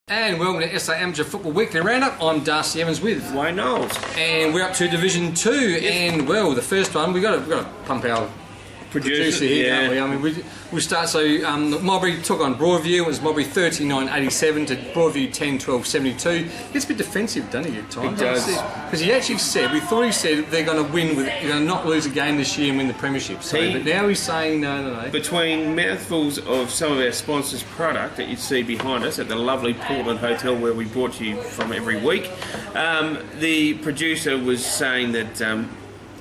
And welcome to SA Amateur Football Weekly Roundup. I'm Darcy Evans with Wayne Knowles. And we're up to Division 2. Yes. And well, the first one, we've got to pump our producer here, don't we? I mean, we start, so Mowbray took on Broadview. It was Mowbray 39-87 to Broadview 10-12-72. Gets a bit defensive, doesn't he, at times? He does. Because he actually said, we thought he said they're going to win, they're going to not lose a game this year and win the premiership. So, but now he's saying no. Between mouthfuls of some of our sponsors' product that you see behind us at the lovely Portland Hotel where we brought you from every week, the producer was saying that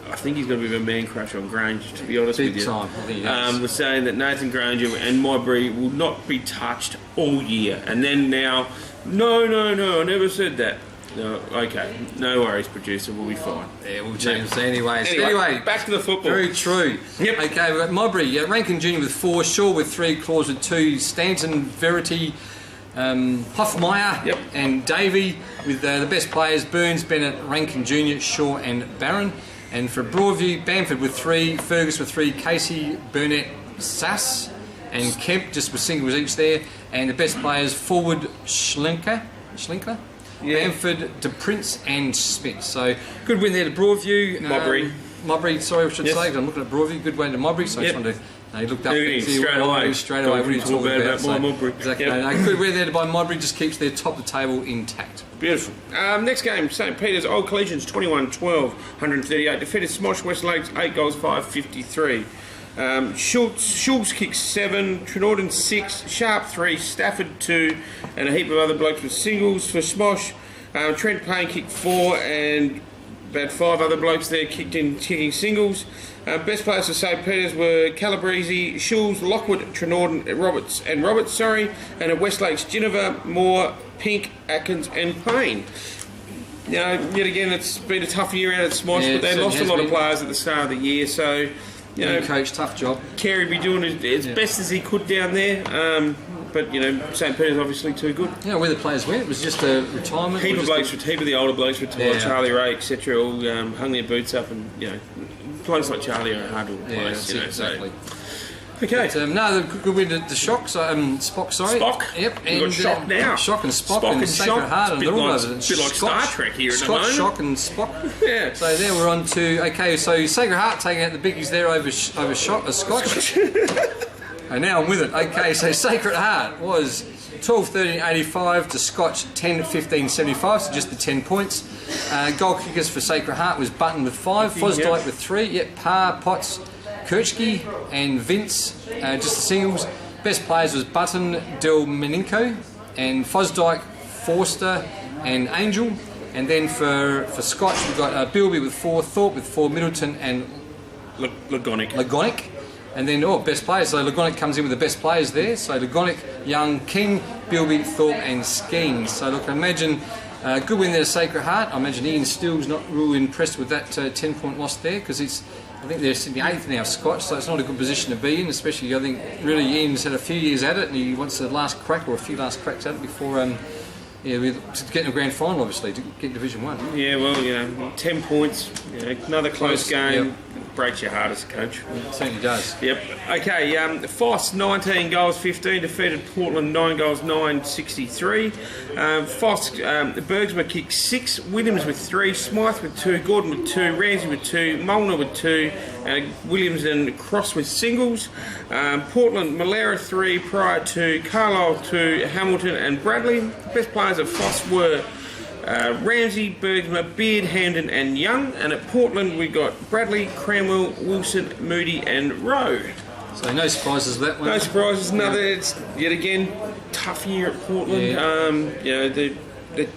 I think he's got a bit of a man crush on Granger, to be honest with you. Time. I think he has. Was saying that Nathan Granger and Mowbray will not be touched all year. And then now, no, I never said that. No, okay, no worries, producer, we'll be fine. Yeah, we'll change it anyway. Back to the football. Very true. Yep. Okay, we've got Mowbray, Rankin Junior with 4, Shaw with 3, Claus with 2, Stanton, Verity, Hoffmeyer, and Davey with the best players, Burns, Bennett, Rankin Junior, Shaw and Barron. And for Broadview, Bamford with 3, Fergus with 3, Casey, Burnett, Sass, and Kemp just with singles each there. And the best players, forward Schlinkler, Bamford, De Prince and Smith. So good win there to Broadview. Mowbray, sorry, I should say, I'm looking at Broadview. Good win to Mowbray, so I just wanted to... he looked up straight away. What are you talking about? Mowbray. Exactly. Good win there by Mowbray, just keeps their top of the table intact. Beautiful. Next game, St Peter's Old Collegians 21-12, 138. Defeated Smosh West Lakes 8 goals, 5-53. Schultz kicked 7, Trenorden 6, Sharp 3, Stafford 2, and a heap of other blokes with singles for Smosh. Trent Payne kicked 4, and about 5 other blokes there kicking singles. Best players for St Peter's were Calabrese, Schulz, Lockwood, Trenorden, Roberts, and at West Lakes, Geneva, Moore, Pink, Atkins, and Payne. Yet again, it's been a tough year out at Smosh, but they lost a lot of players at the start of the year, so coach, tough job. Carey be doing as best as he could down there. But St Peter's obviously too good. Where the players went, it was just a retirement. Heap of the older blokes retired. Charlie Ray, etc. All hung their boots up, and players like Charlie are hard to replace. Exactly. Okay. But, good win to Shock. Spock. Yep. We've got Shock now. Shock and Spock and Sacred Heart, and they're all over it. It's a bit like Star Trek here at the moment. Shock and Spock. Yeah. So there we're on to so Sacred Heart taking out the biggies there over Shock, Scotch. And now I'm with it. Okay, so Sacred Heart was 12-13-85 to Scotch 10-15-75, so just the 10 points. Goal kickers for Sacred Heart was Button with 5, Fosdyke with 3, Parr, Potts, Kirchke and Vince, just the singles. Best players was Button, Del Meninko and Fosdyke, Forster and Angel. And then for Scotch we've got Bilby with 4, Thorpe with 4, Middleton and Lagonic. And then, best players. So Lagonic comes in with the best players there. So Lagonic, Young, King, Bilby, Thorpe and Skeens. So look, I imagine good win there to Sacred Heart. I imagine Ian Still's not really impressed with that 10-point loss there, because I think they're sitting 8th now, Scotch, so it's not a good position to be in, especially I think really Ian's had a few years at it and he wants the last crack or a few last cracks at it before to get in the grand final, obviously, to get Division 1. Yeah, well, 10 points, another close game. Yep. Breaks your heart as a coach. It certainly does. Yep. Okay, Foss 19 goals 15, defeated Portland 9 goals 9, 63. Foss, Bergsma kicked 6, Williams with 3, Smythe with 2, Gordon with 2, Ramsey with 2, Molnar with 2, Williams and Cross with singles. Portland, Malera 3, Pryor 2, Carlisle 2, Hamilton and Bradley. The best players of Foss were Ramsey, Bergsma, Beard, Hamden and Young, and at Portland we got Bradley, Cranwell, Wilson, Moody and Rowe. So no surprises that one. No surprises. It's yet again tough year at Portland. They're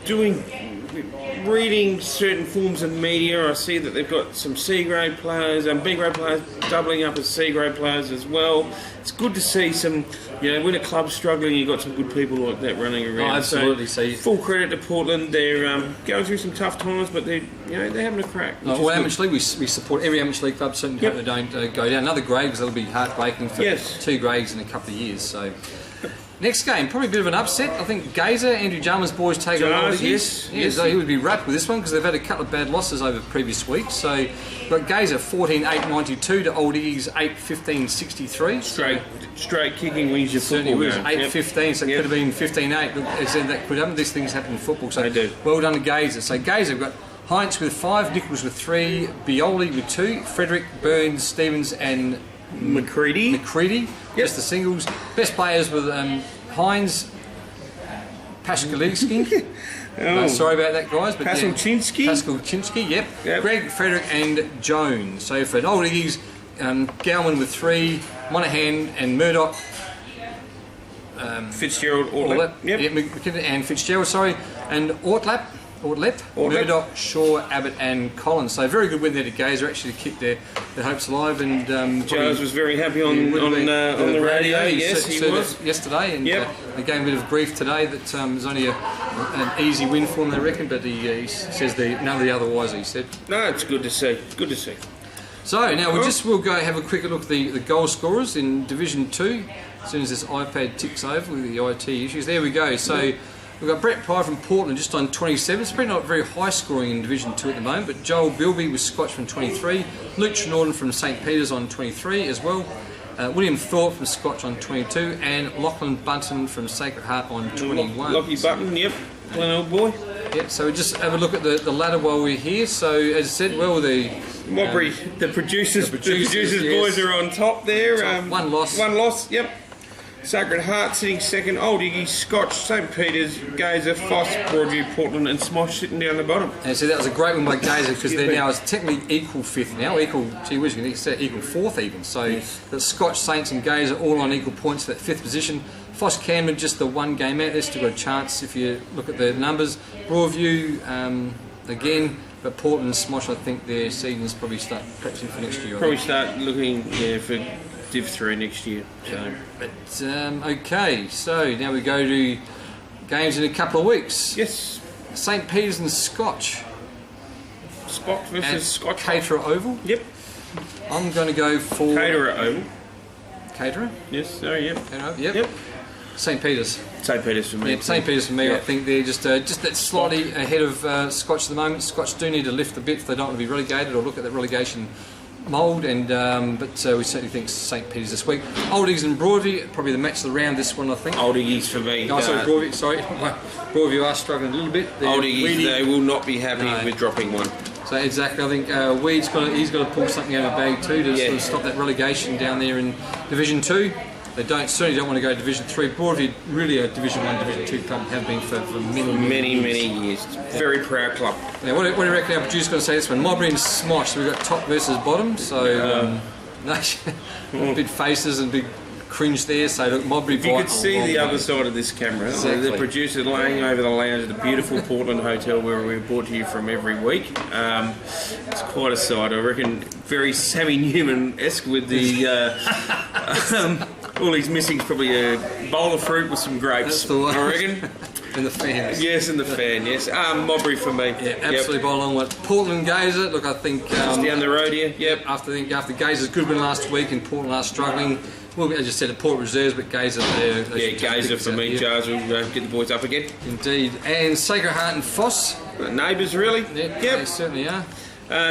reading certain forms of media. I see that they've got some C-grade players and B-grade players doubling up as C-grade players as well. It's good to see some, when a club's struggling, you've got some good people like that running around. Oh, absolutely. So full credit to Portland. They're going through some tough times, but they're having a crack. Amateur League, we support every Amateur League club. Certainly hope they don't go down another grade, because that'll be heartbreaking for 2 grades in a couple of years. So. Next game, probably a bit of an upset. I think Gazer, Andrew Jarman's boys take on Old Iggies. Yes. So he would be wrapped with this one because they've had a couple of bad losses over previous weeks. So we've got Gazer 14-8-92 to Old Iggies 8-15-63. Straight kicking wins your Certainly football was game. 8-15, so it could have been 15-8. Look, as I said, that could happen. These things happen in football. So They do. well done to Gazer. So Gazer, we've got Heinz with 5, Nichols with 3, Bioli with 2, Frederick, Burns, Stevens and McCready. Just the singles. Best players with Heinz, Pashkalinski. No, sorry about that, guys. But Paskalczynski, yep. Greg, Frederick and Jones. So for Old Iggies, Gowman with 3, Monaghan and Murdoch. Fitzgerald, Ortlap. McKinnon and Fitzgerald, sorry. And Ortlap, Murdoch, Shaw, Abbott and Collins. So very good win there to Gazer. Actually kept their hopes alive. And Giles was very happy on the radio. Yes, he was. Yesterday. And they gave him a bit of grief today that it was only an easy win for him, they reckon. But he says none of the otherwise, he said. No, it's good to see. Good to see. So now we'll go have a quick look at the goal scorers in Division 2. As soon as this iPad ticks over with the IT issues. There we go. So we've got Brett Pryor from Portland just on 27. It's probably not very high scoring in Division 2 at the moment, but Joel Bilby with Scotch from 23. Luke Trenorden from St Peter's on 23 as well. William Thorpe from Scotch on 22. And Lachlan Bunton from Sacred Heart on 21. Lockie Button, yep. Plain old boy. Yep, so we just have a look at the ladder while we're here. So as I said, well, the producers boys are on top there. One loss. One loss, yep. Sacred Heart sitting second, Old Iggy, Scotch, St Peter's, Gazer, Foss, Broadview, Portland and Smosh sitting down the bottom. And so that was a great one by Gazer because they're now technically equal fifth now, gee whiz, you can say equal fourth even. So the Scotch, Saints and Gazer all on equal points for that fifth position. Foss Camden just the one game out, they've still got a chance if you look at the numbers. Broadview again, but Portland and Smosh I think their seasons probably start practicing for next year. Probably start looking for Div 3 next year. So. But, okay, so now we go to games in a couple of weeks. Yes. St Peter's and Scotch. Scotch versus Scotch. Caterer Oval. Yep. I'm going to go for... Caterer Oval. Caterer? Yes, sorry, yep. Yep. St Peter's. St Peter's for me. Yep, St Peter's for me. I think they're just that slightly ahead of Scotch at the moment. Scotch do need to lift a bit if they don't want to be relegated or look at the relegation mould, and but we certainly think St Peter's this week. Old Iggies and Broadview, probably the match of the round, this one I think. Old Iggies for me. Oh, sorry, Broadview, sorry. Broadview are struggling a little bit. Old Iggies, they will not be happy with dropping one. So exactly, I think Weed's he's got to pull something out of the bag too to sort of stop that relegation down there in Division 2. They certainly don't want to go to Division 3. Broadview really a Division 1, Division 2 club, have been for many years. Very proud club. Now, what do you reckon our producer's going to say this one? Mobbery and Smosh, so we've got top versus bottom, so big faces and big cringe there, so look, Mobbery. If you could see the other side of this camera, the producer laying over the lounge at the beautiful Portland Hotel where we're brought to you from every week. It's quite a sight, I reckon, very Sammy Newman-esque with the... all he's missing is probably a bowl of fruit with some grapes, that's the one. I reckon. And the fans. Yes, and the fan, yes. Mobbery for me. Yeah, absolutely by a long way. Portland Gazer, look, I think... just down the road here, yep. After Gazer's good win last week and Portland are struggling, well, as you said, at Port Reserves, but Gazer there... Gazer for me. Jars will get the boys up again. Indeed. And Sacred Heart and Foss. Neighbours, really? Yep, they certainly are.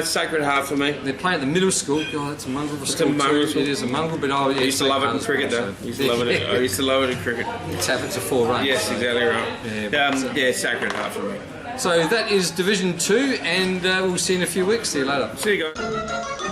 Sacred Heart for me. They're playing at the middle school. God, that's a mongrel for school too. It is a mongrel, but I used to love it in cricket though. I used to love it in cricket. It's a 4 run. Yes, exactly right. Sacred Heart for me. So that is Division 2, and we'll see you in a few weeks. See you later. See you guys.